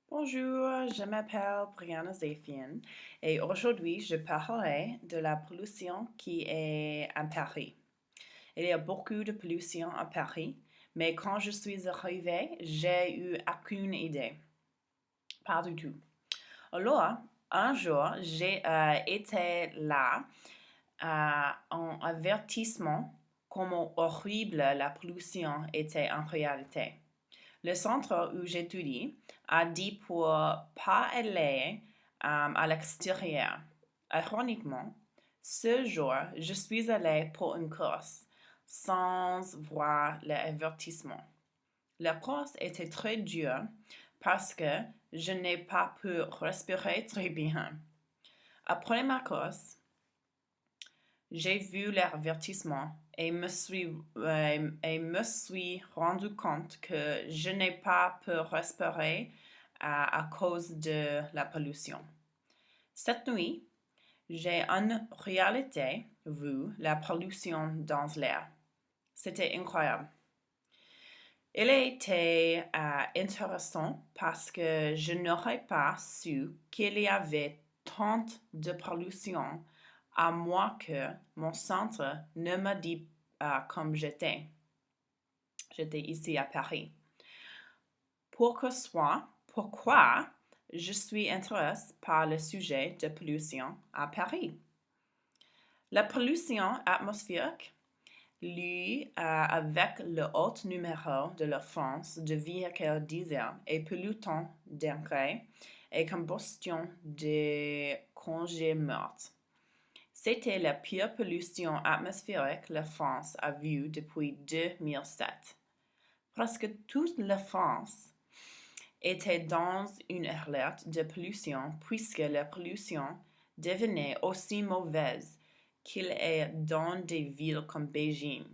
Bonjour, je m'appelle Brianna Zéphian et aujourd'hui je parlerai de la pollution qui est à Paris. Il y a beaucoup de pollution à Paris, mais quand je suis arrivée, j'ai eu aucune idée. Pas du tout. Alors, un jour, j'ai été là en avertissement comment horrible la pollution était en réalité. Le centre où j'étudie a dit pour pas aller à l'extérieur. Ironiquement, ce jour, je suis allée pour une course sans voir l'avertissement. La course était très dure parce que je n'ai pas pu respirer très bien. Après ma course, j'ai vu l'avertissement et me suis rendu compte que je n'ai pas pu respirer à cause de la pollution. Cette nuit, j'ai en réalité vu la pollution dans l'air. C'était incroyable. Il était intéressant parce que je n'aurais pas su qu'il y avait tant de pollution à moins que mon centre ne me dit comme j'étais. J'étais ici à Paris. Pourquoi je suis intéressée par le sujet de pollution à Paris? La pollution atmosphérique, lui, avec le haut numéro de la France de véhicules diesel et pollutants d'engrais et combustion de congés morts. C'était la pire pollution atmosphérique que la France a vue depuis 2007. Presque toute la France était dans une alerte de pollution puisque la pollution devenait aussi mauvaise qu'il est dans des villes comme Beijing.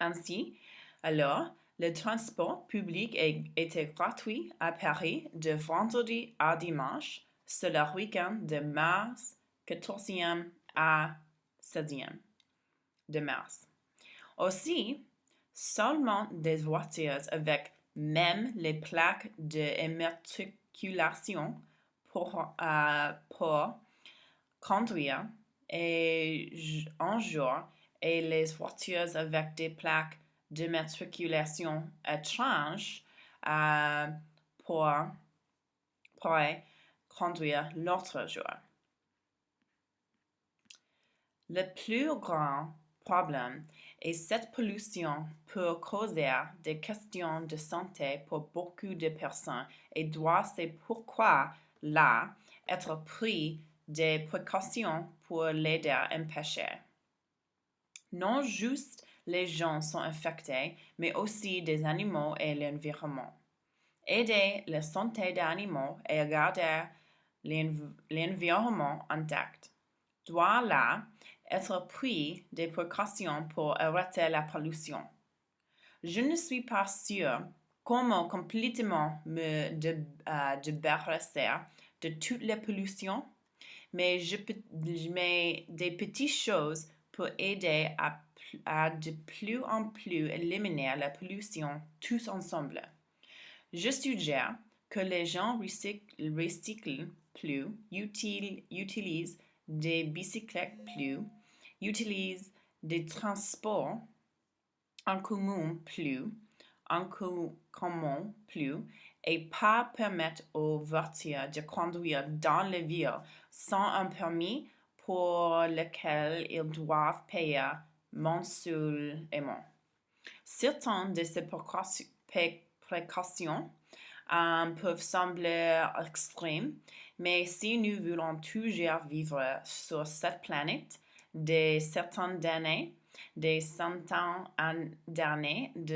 Ainsi, alors, le transport public était gratuit à Paris de vendredi à dimanche sur le week-end de mars 14e à 16e de mars. Aussi, seulement des voitures avec même les plaques d'immatriculation pour conduire un jour et les voitures avec des plaques d'immatriculation étranges pourraient conduire l'autre jour. Le plus grand problème est que cette pollution peut causer des questions de santé pour beaucoup de personnes et doit c'est pourquoi là être pris des précautions pour l'aider à empêcher. Non juste les gens sont affectés, mais aussi des animaux et l'environnement. Aider la santé des animaux et garder l'environnement intact doit là être pris des précautions pour arrêter la pollution. Je ne suis pas sûre comment complètement me débarrasser de toute la pollution, mais des petites choses pour aider à de plus en plus éliminer la pollution tous ensemble. Je suggère que les gens recyclent plus, utilisent des bicyclettes plus, utilisent des transports en commun plus, et pas permettre aux voitures de conduire dans les villes sans un permis pour lequel ils doivent payer mensuellement. Certaines de ces précautions peuvent sembler extrêmes, mais si nous voulons toujours vivre sur cette planète des centaines d'années de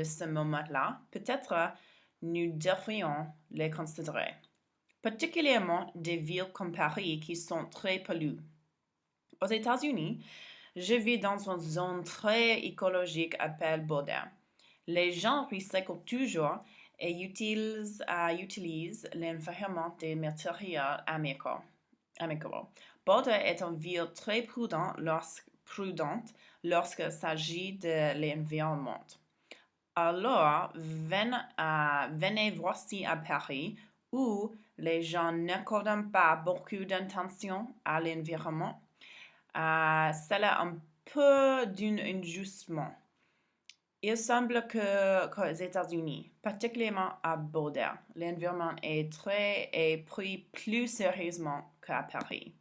ce moment-là, peut-être nous devrions les considérer. Particulièrement des villes comme Paris qui sont très polluées. Aux États-Unis, je vis dans une zone très écologique appelée Border. Les gens recyclent toujours et utilisent l'environnement des matériaux amicaux. Border est une ville très prudente lorsqu'il s'agit de l'environnement. Alors, venez voici à Paris où les gens n'accordent pas beaucoup d'attention à l'environnement, c'est un peu d'un injustement. Il semble qu'aux États-Unis, particulièrement à Bordeaux, l'environnement est pris plus sérieusement qu'à Paris.